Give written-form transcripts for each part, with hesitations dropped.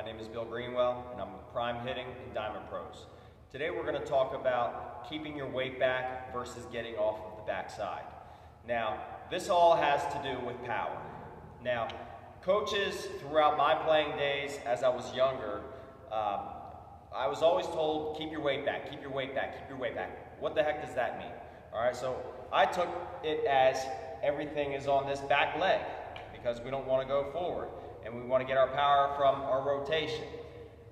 name is Bill Greenwell, and I'm with Prime Hitting and Diamond Pros. Today we're going to talk about keeping your weight back versus getting off of the backside. Now, this all has to do with power. Now, coaches throughout my playing days as I was younger, I was always told, keep your weight back, keep your weight back, keep your weight back. What the heck does that mean? All right, so I took it as everything is on this back leg because we don't want to go forward and we want to get our power from our rotation.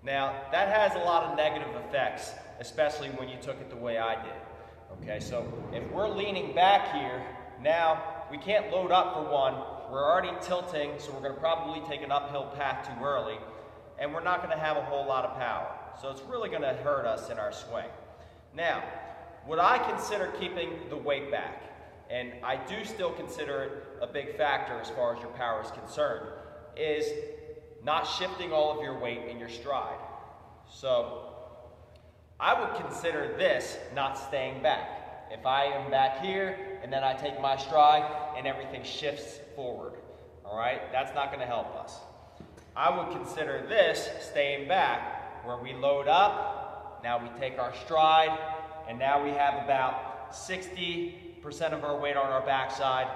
Now, that has a lot of negative effects, especially when you took it the way I did. Okay, so if we're leaning back here, now we can't load up for one. We're already tilting, so we're going to probably take an uphill path too early, and we're not going to have a whole lot of power. So it's really going to hurt us in our swing. Now, would I consider keeping the weight back? And I do still consider it a big factor as far as your power is concerned, is not shifting all of your weight in your stride. So I would consider this not staying back. If I am back here and then I take my stride and everything shifts forward, all right, that's not going to help us. I would consider this staying back, where we load up, now we take our stride, and now we have about 60% of our weight on our backside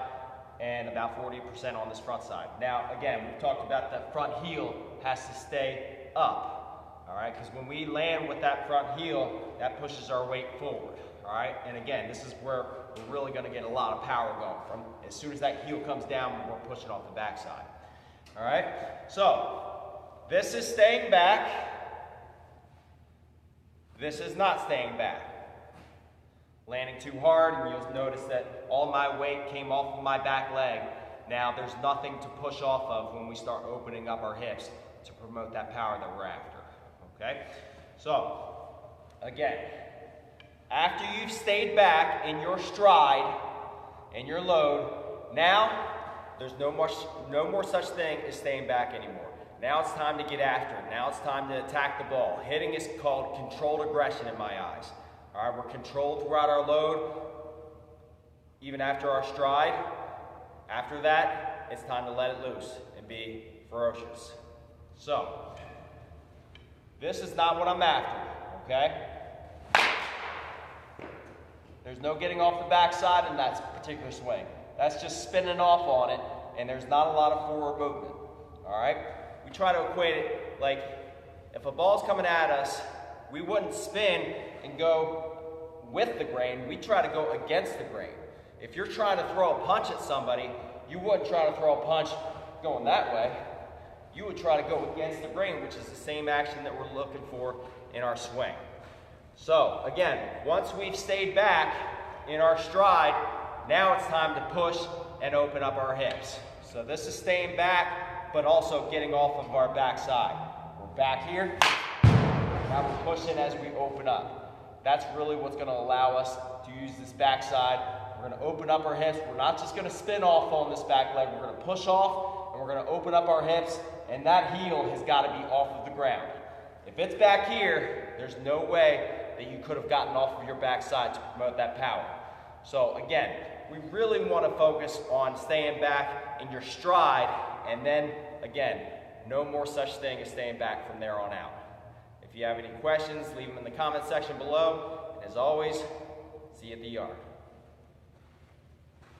and about 40% on this front side. Now, again, we've talked about that front heel has to stay up, all right? Because when we land with that front heel, that pushes our weight forward, all right? And again, this is where we're really going to get a lot of power going from. As soon as that heel comes down, we're pushing off the backside, all right? So, this is staying back. This is not staying back. Landing too hard, and you'll notice that all my weight came off of my back leg. Now there's nothing to push off of when we start opening up our hips to promote that power that we're after, okay? So, again, after you've stayed back in your stride and your load, now there's no more such thing as staying back anymore. Now it's time to get after it. Now it's time to attack the ball. Hitting is called controlled aggression in my eyes. All right, we're controlled throughout our load, even after our stride. After that, it's time to let it loose and be ferocious. So, this is not what I'm after, okay? There's no getting off the backside in that particular swing. That's just spinning off on it, and there's not a lot of forward movement, all right? We try to equate it like if a ball's coming at us, we wouldn't spin and go with the grain. We try to go against the grain. If you're trying to throw a punch at somebody, you wouldn't try to throw a punch going that way. You would try to go against the grain, which is the same action that we're looking for in our swing. So, again, once we've stayed back in our stride, now it's time to push and open up our hips. So this is staying back, but also getting off of our backside. We're back here. Now we're pushing as we open up. That's really what's going to allow us to use this backside. We're going to open up our hips. We're not just going to spin off on this back leg. We're going to push off, and we're going to open up our hips, and that heel has got to be off of the ground. If it's back here, there's no way that you could have gotten off of your backside to promote that power. So again, we really want to focus on staying back in your stride, and then, again, no more such thing as staying back from there on out. If you have any questions, leave them in the comment section below. And as always, see you at the yard.